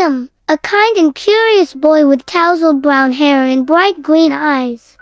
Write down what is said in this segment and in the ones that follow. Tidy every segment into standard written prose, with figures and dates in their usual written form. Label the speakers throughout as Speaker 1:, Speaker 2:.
Speaker 1: Liam, a kind and curious boy with tousled brown hair and bright green eyes,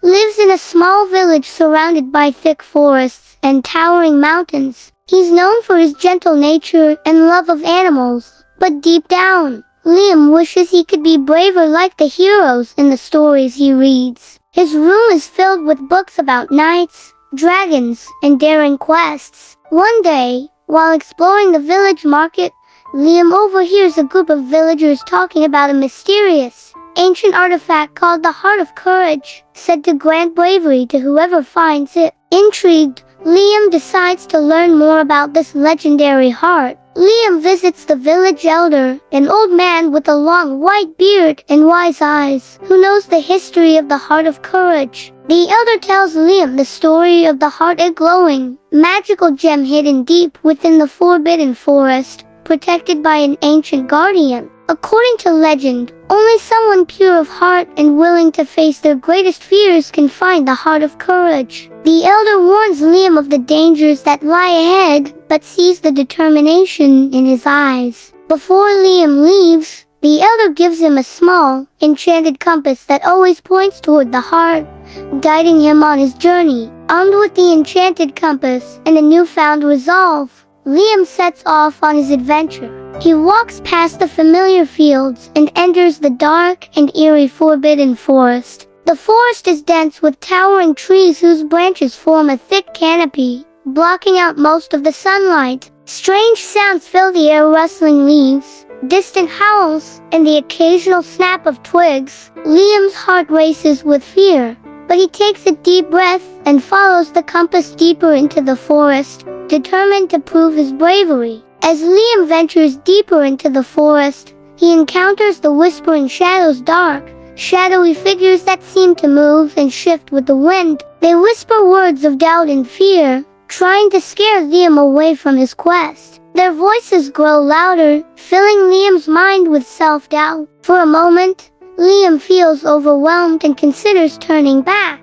Speaker 1: lives in a small village surrounded by thick forests and towering mountains. He's known for his gentle nature and love of animals, but deep down, Liam wishes he could be braver like the heroes in the stories he reads. His room is filled with books about knights, dragons, and daring quests. One day, while exploring the village market, Liam overhears a group of villagers talking about a mysterious, ancient artifact called the Heart of Courage, said to grant bravery to whoever finds it. Intrigued, Liam decides to learn more about this legendary heart. Liam visits the village elder, an old man with a long white beard and wise eyes, who knows the history of the Heart of Courage. The elder tells Liam the story of the heart, a glowing, magical gem hidden deep within the forbidden forest, protected by an ancient guardian. According to legend, only someone pure of heart and willing to face their greatest fears can find the Heart of Courage. The elder warns Liam of the dangers that lie ahead, but sees the determination in his eyes. Before Liam leaves, the elder gives him a small, enchanted compass that always points toward the heart, guiding him on his journey. Armed with the enchanted compass and a newfound resolve, Liam sets off on his adventure. He walks past the familiar fields and enters the dark and eerie forbidden forest. The forest is dense with towering trees whose branches form a thick canopy, blocking out most of the sunlight. Strange sounds fill the air, rustling leaves, distant howls, and the occasional snap of twigs. Liam's heart races with fear, but he takes a deep breath and follows the compass deeper into the forest, determined to prove his bravery. As Liam ventures deeper into the forest, he encounters the whispering shadows, dark, shadowy figures that seem to move and shift with the wind. They whisper words of doubt and fear, trying to scare Liam away from his quest. Their voices grow louder, filling Liam's mind with self-doubt. For a moment, Liam feels overwhelmed and considers turning back.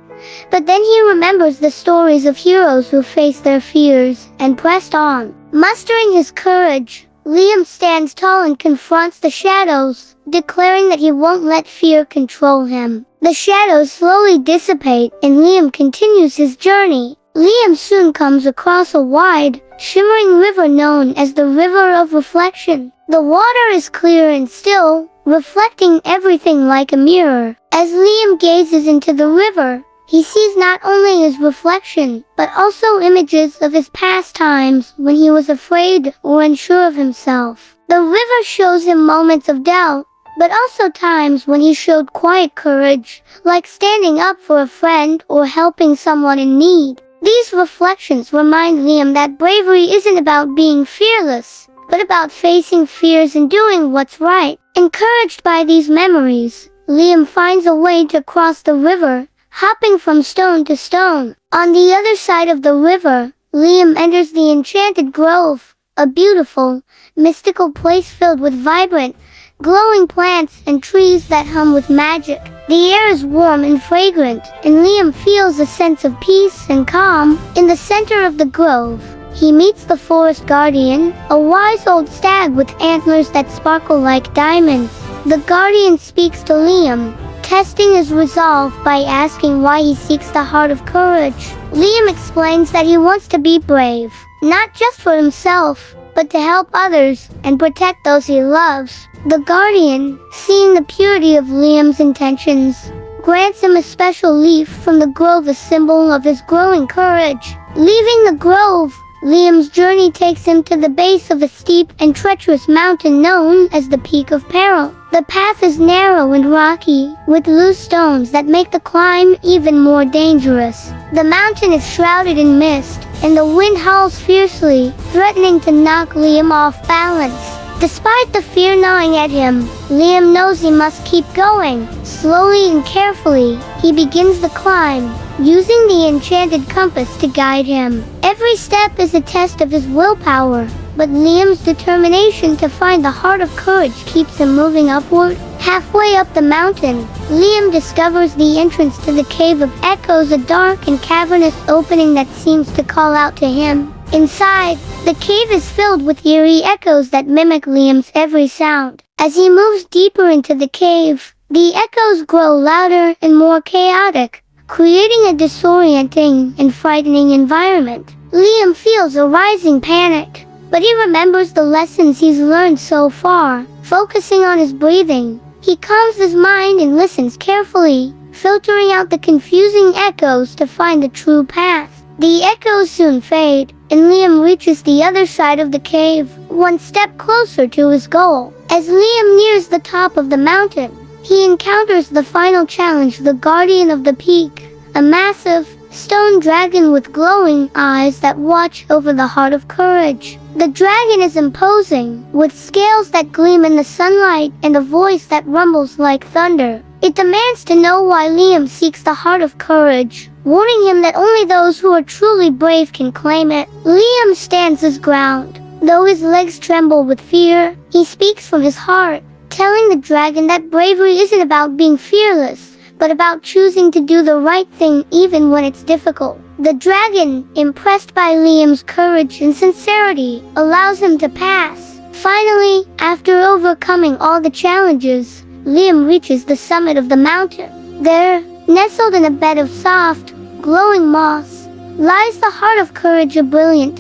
Speaker 1: But then he remembers the stories of heroes who faced their fears and pressed on. Mustering his courage, Liam stands tall and confronts the shadows, declaring that he won't let fear control him. The shadows slowly dissipate and Liam continues his journey. Liam soon comes across a wide, shimmering river known as the River of Reflection. The water is clear and still, reflecting everything like a mirror. As Liam gazes into the river, he sees not only his reflection, but also images of his past times when he was afraid or unsure of himself. The river shows him moments of doubt, but also times when he showed quiet courage, like standing up for a friend or helping someone in need. These reflections remind Liam that bravery isn't about being fearless, but about facing fears and doing what's right. Encouraged by these memories, Liam finds a way to cross the river, hopping from stone to stone. On the other side of the river, Liam enters the Enchanted Grove, a beautiful, mystical place filled with vibrant, glowing plants and trees that hum with magic. The air is warm and fragrant, and Liam feels a sense of peace and calm. In the center of the grove, he meets the forest guardian, a wise old stag with antlers that sparkle like diamonds. The guardian speaks to Liam, testing his resolve by asking why he seeks the Heart of Courage. Liam explains that he wants to be brave, not just for himself, but to help others and protect those he loves. The guardian, seeing the purity of Liam's intentions, grants him a special leaf from the grove, a symbol of his growing courage. Leaving the grove, Liam's journey takes him to the base of a steep and treacherous mountain known as the Peak of Peril. The path is narrow and rocky, with loose stones that make the climb even more dangerous. The mountain is shrouded in mist, and the wind howls fiercely, threatening to knock Liam off balance. Despite the fear gnawing at him, Liam knows he must keep going. Slowly and carefully, he begins the climb, using the enchanted compass to guide him. Every step is a test of his willpower, but Liam's determination to find the Heart of Courage keeps him moving upward. Halfway up the mountain, Liam discovers the entrance to the Cave of Echoes, a dark and cavernous opening that seems to call out to him. Inside, the cave is filled with eerie echoes that mimic Liam's every sound. As he moves deeper into the cave, the echoes grow louder and more chaotic, creating a disorienting and frightening environment. Liam feels a rising panic, but he remembers the lessons he's learned so far. Focusing on his breathing, he calms his mind and listens carefully, filtering out the confusing echoes to find the true path. The echoes soon fade, and Liam reaches the other side of the cave, one step closer to his goal. As Liam nears the top of the mountain, he encounters the final challenge, the Guardian of the Peak, a massive, stone dragon with glowing eyes that watch over the heart of courage. The dragon is imposing, with scales that gleam in the sunlight and a voice that rumbles like thunder. It demands to know why Liam seeks the heart of courage, warning him that only those who are truly brave can claim it. Liam stands his ground. Though his legs tremble with fear, he speaks from his heart, telling the dragon that bravery isn't about being fearless, but about choosing to do the right thing even when it's difficult. The dragon, impressed by Liam's courage and sincerity, allows him to pass. Finally, after overcoming all the challenges, Liam reaches the summit of the mountain. There, nestled in a bed of soft, glowing moss, lies the heart of courage, a brilliant,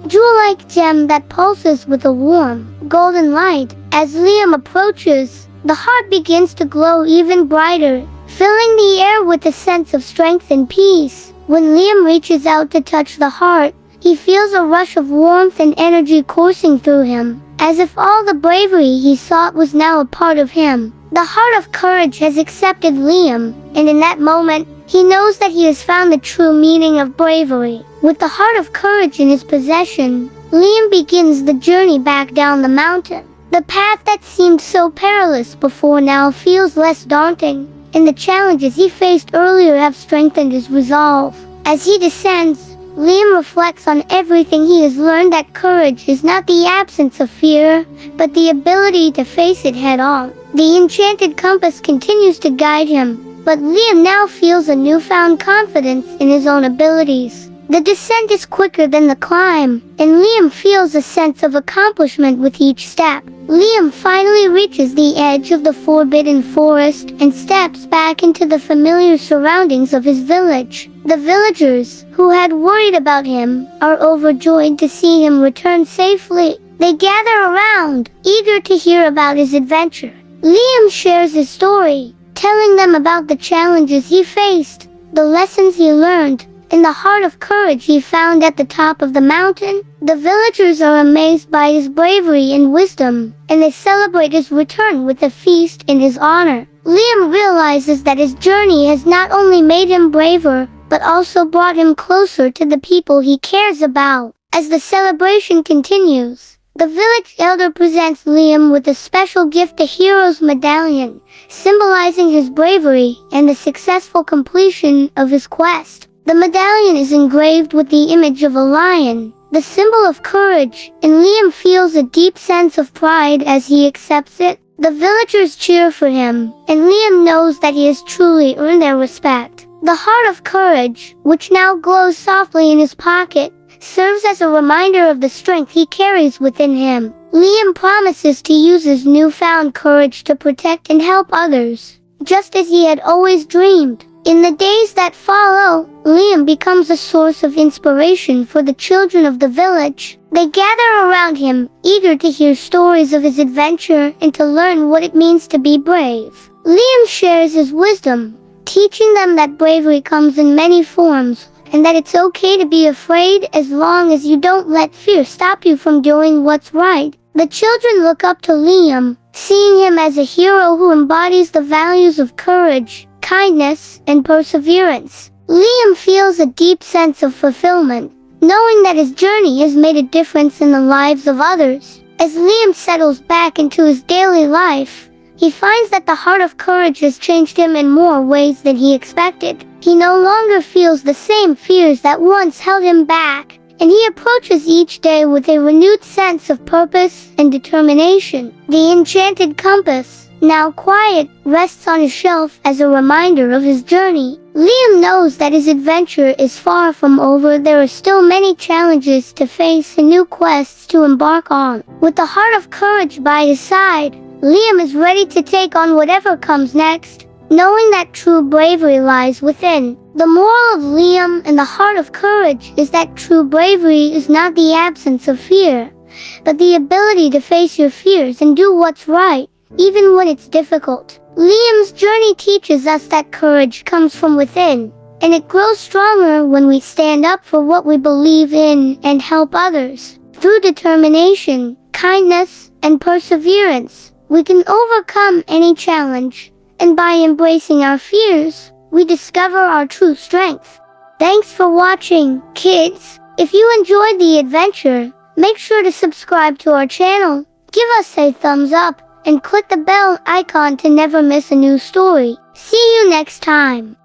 Speaker 1: jewel-like gem that pulses with a warm, golden light. As Liam approaches, the heart begins to glow even brighter, filling the air with a sense of strength and peace. When Liam reaches out to touch the heart, he feels a rush of warmth and energy coursing through him, as if all the bravery he sought was now a part of him. The heart of courage has accepted Liam, and in that moment, he knows that he has found the true meaning of bravery. With the heart of courage in his possession, Liam begins the journey back down the mountain. The path that seemed so perilous before now feels less daunting, and the challenges he faced earlier have strengthened his resolve. As he descends, Liam reflects on everything he has learned, that courage is not the absence of fear, but the ability to face it head-on. The enchanted compass continues to guide him, but Liam now feels a newfound confidence in his own abilities. The descent is quicker than the climb, and Liam feels a sense of accomplishment with each step. Liam finally reaches the edge of the forbidden forest and steps back into the familiar surroundings of his village. The villagers, who had worried about him, are overjoyed to see him return safely. They gather around, eager to hear about his adventure. Liam shares his story, telling them about the challenges he faced, the lessons he learned, and the heart of courage he found at the top of the mountain. The villagers are amazed by his bravery and wisdom, and they celebrate his return with a feast in his honor. Liam realizes that his journey has not only made him braver, but also brought him closer to the people he cares about. As the celebration continues, the village elder presents Liam with a special gift, a hero's medallion, symbolizing his bravery and the successful completion of his quest. The medallion is engraved with the image of a lion, the symbol of courage, and Liam feels a deep sense of pride as he accepts it. The villagers cheer for him, and Liam knows that he has truly earned their respect. The heart of courage, which now glows softly in his pocket, serves as a reminder of the strength he carries within him. Liam promises to use his newfound courage to protect and help others, just as he had always dreamed. In the days that follow, Liam becomes a source of inspiration for the children of the village. They gather around him, eager to hear stories of his adventure and to learn what it means to be brave. Liam shares his wisdom, teaching them that bravery comes in many forms, and that it's okay to be afraid as long as you don't let fear stop you from doing what's right. The children look up to Liam, seeing him as a hero who embodies the values of courage, kindness, and perseverance. Liam feels a deep sense of fulfillment, knowing that his journey has made a difference in the lives of others. As Liam settles back into his daily life, he finds that the heart of courage has changed him in more ways than he expected. He no longer feels the same fears that once held him back, and he approaches each day with a renewed sense of purpose and determination. The enchanted compass, now quiet, rests on his shelf as a reminder of his journey. Liam knows that his adventure is far from over. There are still many challenges to face and new quests to embark on. With the heart of courage by his side, Liam is ready to take on whatever comes next, knowing that true bravery lies within. The moral of Liam and the heart of courage is that true bravery is not the absence of fear, but the ability to face your fears and do what's right, even when it's difficult. Liam's journey teaches us that courage comes from within, and it grows stronger when we stand up for what we believe in and help others. Through determination, kindness, and perseverance, we can overcome any challenge, and by embracing our fears, we discover our true strength. Thanks for watching, kids. If you enjoyed the adventure, make sure to subscribe to our channel, give us a thumbs up, and click the bell icon to never miss a new story. See you next time.